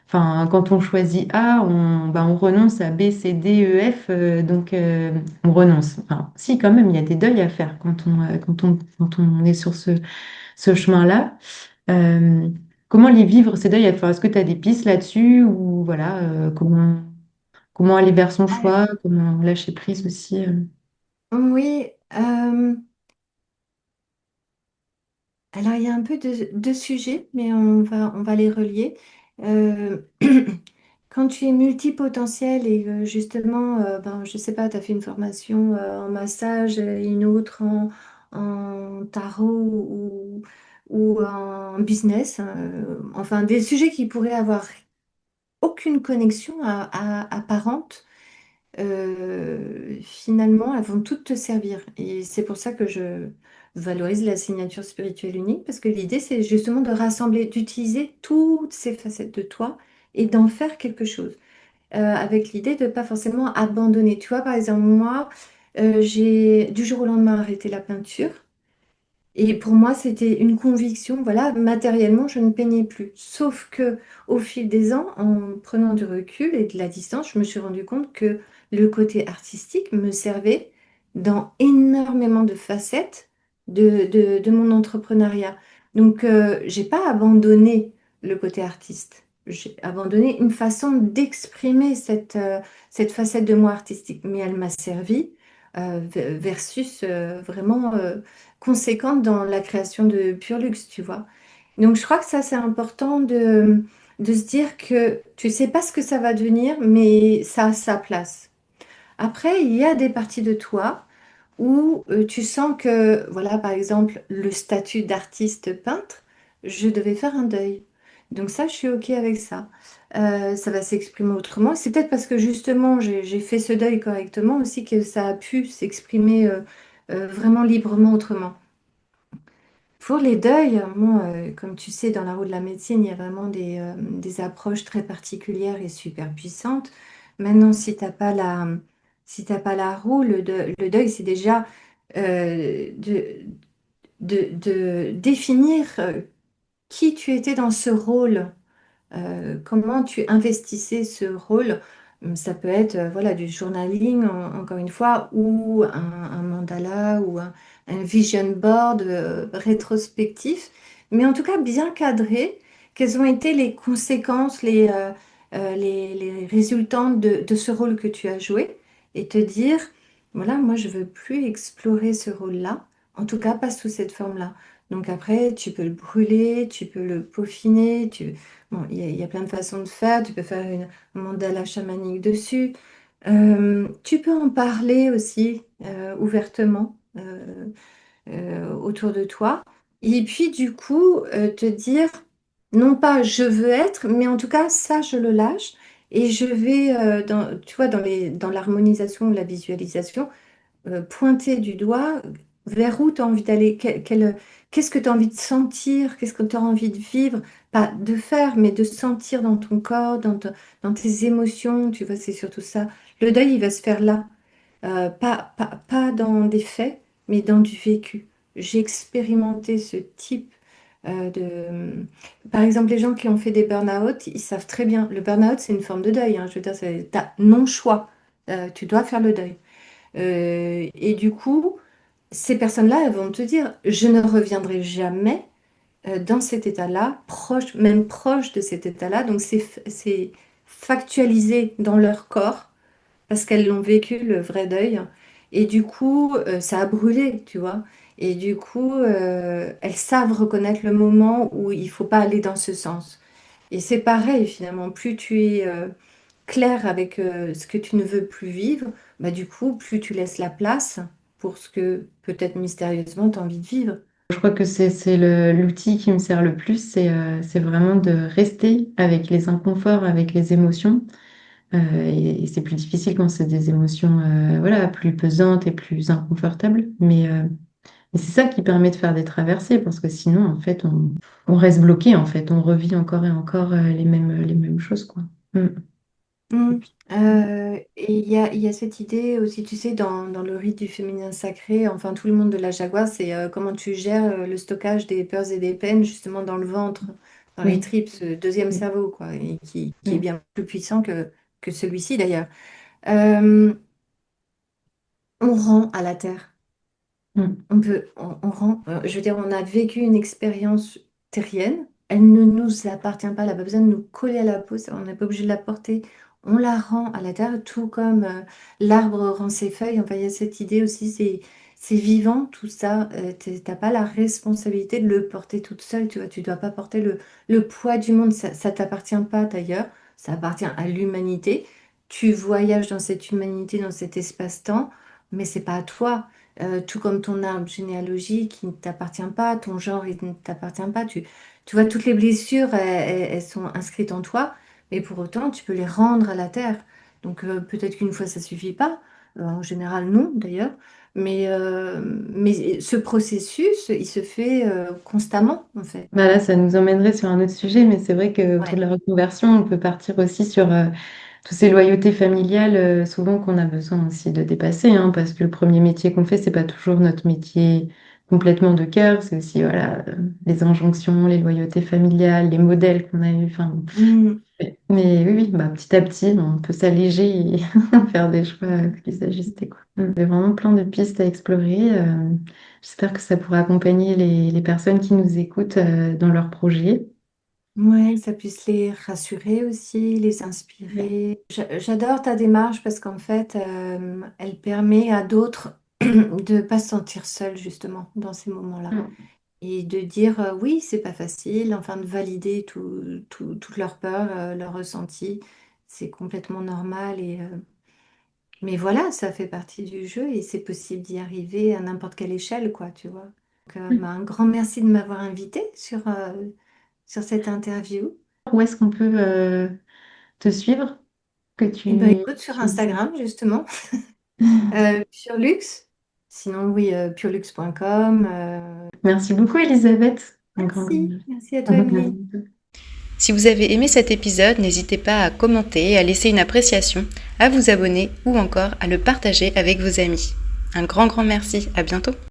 enfin, quand on choisit A, on renonce à B, C, D, E, F, donc on renonce. Enfin, si, quand même, il y a des deuils à faire quand on est sur ce chemin-là. Euh, Comment les vivre, ces deuils? Enfin, est-ce que tu as des pistes là-dessus ou voilà, comment aller vers son choix, comment lâcher prise aussi Oui, alors, il y a un peu de sujets, mais on va les relier. Euh, Quand tu es multipotentiel et justement, ben, je sais pas, tu as fait une formation en massage, et une autre en tarot ou en business, enfin des sujets qui pourraient avoir aucune connexion apparente, finalement, elles vont toutes te servir. Et c'est pour ça que je valorise la signature spirituelle unique, parce que l'idée, c'est justement de rassembler, d'utiliser toutes ces facettes de toi et d'en faire quelque chose. Avec l'idée de ne pas forcément abandonner. Tu vois, par exemple, moi, j'ai du jour au lendemain arrêté la peinture. Et pour moi, c'était une conviction, voilà, matériellement, je ne peignais plus. Sauf que au fil des ans, en prenant du recul et de la distance, je me suis rendu compte que le côté artistique me servait dans énormément de facettes de mon entrepreneuriat. Donc, j'ai pas abandonné le côté artiste. J'ai abandonné une façon d'exprimer cette facette de moi artistique. Mais elle m'a servi versus vraiment conséquente dans la création de Pure Luxe, tu vois. Donc je crois que ça, c'est important de se dire que tu sais pas ce que ça va devenir, mais ça a sa place. Après, il y a des parties de toi où tu sens que, voilà, par exemple, le statut d'artiste peintre, je devais faire un deuil. Donc ça, je suis OK avec ça. Ça va s'exprimer autrement. C'est peut-être parce que justement, j'ai fait ce deuil correctement aussi que ça a pu s'exprimer vraiment librement autrement. Pour les deuils, moi, comme tu sais, dans la roue de la médecine, il y a vraiment des approches très particulières et super puissantes. Maintenant, si t'as pas la roue, le deuil, c'est déjà de définir qui tu étais dans ce rôle, comment tu investissais ce rôle. Ça peut être voilà, du journaling, encore une fois, ou un mandala, ou un vision board rétrospectif, mais en tout cas bien cadré. Quelles ont été les conséquences, les résultantes de ce rôle que tu as joué, et te dire, voilà, moi je veux plus explorer ce rôle-là, en tout cas pas sous cette forme-là. Donc après, tu peux le brûler, tu peux le peaufiner, bon, il y a plein de façons de faire. Tu peux faire un mandala chamanique dessus. Tu peux en parler aussi ouvertement autour de toi. Et puis, du coup, te dire, non pas je veux être, mais en tout cas, ça, je le lâche. Et je vais, tu vois, dans l'harmonisation, la visualisation, pointer du doigt vers où tu as envie d'aller, qu'est-ce que tu as envie de sentir, qu'est-ce que tu as envie de vivre, pas de faire, mais de sentir dans ton corps, dans tes émotions, tu vois, c'est surtout ça. Le deuil, il va se faire là, pas dans des faits, mais dans du vécu. J'ai expérimenté ce type Par exemple, les gens qui ont fait des burn-out, ils savent très bien. Le burn-out, c'est une forme de deuil, hein. Je veux dire, c'est t'as non-choix. Tu dois faire le deuil. Et du coup, ces personnes-là, elles vont te dire, je ne reviendrai jamais dans cet état-là, proche, même proche de cet état-là. Donc c'est factualisé dans leur corps parce qu'elles l'ont vécu, le vrai deuil. Et du coup, ça a brûlé, tu vois. Et du coup, elles savent reconnaître le moment où il faut pas aller dans ce sens. Et c'est pareil, finalement, plus tu es clair avec ce que tu ne veux plus vivre, bah, du coup, plus tu laisses la place pour ce que peut-être mystérieusement tu as envie de vivre. Je crois que c'est l'outil qui me sert le plus, c'est vraiment de rester avec les inconforts, avec les émotions. Et c'est plus difficile quand c'est des émotions voilà, plus pesantes et plus inconfortables. Mais c'est ça qui permet de faire des traversées, parce que sinon, en fait, on reste bloqué, en fait. On revit encore et encore les mêmes choses, quoi. Mm. Et Mm. puis, Et il y a cette idée aussi, tu sais, dans le rite du féminin sacré, enfin tout le monde de la Jaguar, c'est comment tu gères le stockage des peurs et des peines justement dans le ventre, dans les oui, tripes, ce deuxième oui, cerveau, quoi, et qui est oui. bien plus puissant que celui-ci d'ailleurs. Euh, on rend à la terre. Mm. On rend, je veux dire, on a vécu une expérience terrienne. Elle ne nous appartient pas. Elle n'a pas besoin de nous coller à la peau. On n'est pas obligé de la porter. On la rend à la terre, tout comme l'arbre rend ses feuilles. Enfin, il y a cette idée aussi, c'est vivant, tout ça. T'as pas la responsabilité de le porter toute seule. Tu vois, tu dois pas porter le poids du monde. Ça t'appartient pas d'ailleurs. Ça appartient à l'humanité. Tu voyages dans cette humanité, dans cet espace-temps mais c'est pas à toi. Tout comme ton arbre généalogique qui ne t'appartient pas, ton genre il ne t'appartient pas. Tu vois, toutes les blessures, elles sont inscrites en toi, mais pour autant, tu peux les rendre à la terre. Donc peut-être qu'une fois, ça suffit pas. En général, non, d'ailleurs. Mais ce processus, il se fait constamment, en fait. Bah là, ça nous emmènerait sur un autre sujet, mais c'est vrai que autour de Ouais. la reconversion, on peut partir aussi sur toutes ces loyautés familiales, souvent qu'on a besoin aussi de dépasser, hein, parce que le premier métier qu'on fait, c'est pas toujours notre métier complètement de cœur, c'est aussi voilà, les injonctions, les loyautés familiales, les modèles qu'on a eus. Enfin, Mm. mais oui, oui, bah, petit à petit, on peut s'alléger et faire des choix plus ajustés, quoi. Il y a vraiment plein de pistes à explorer. J'espère que ça pourra accompagner les personnes qui nous écoutent dans leurs projets. Ouais, ça puisse les rassurer aussi, les Ouais. inspirer. J'adore ta démarche parce qu'en fait, elle permet à d'autres de ne pas se sentir seuls justement dans ces moments-là. Et de dire oui, c'est pas facile, enfin de valider toutes leurs peurs, leurs ressentis. C'est complètement normal. Mais voilà, ça fait partie du jeu et c'est possible d'y arriver à n'importe quelle échelle, quoi, tu vois. Donc, bah, un grand merci de m'avoir invité sur cette interview. Où est-ce qu'on peut te suivre, que Eh ben, tu écoute, sur utilises? Instagram, justement, Purelux. Sinon, oui, purelux.com. Merci beaucoup, Elisabeth. Un grand Merci. Merci à toi, Emeline. merci. Si vous avez aimé cet épisode, n'hésitez pas à commenter, à laisser une appréciation, à vous abonner ou encore à le partager avec vos amis. Un grand merci, à bientôt.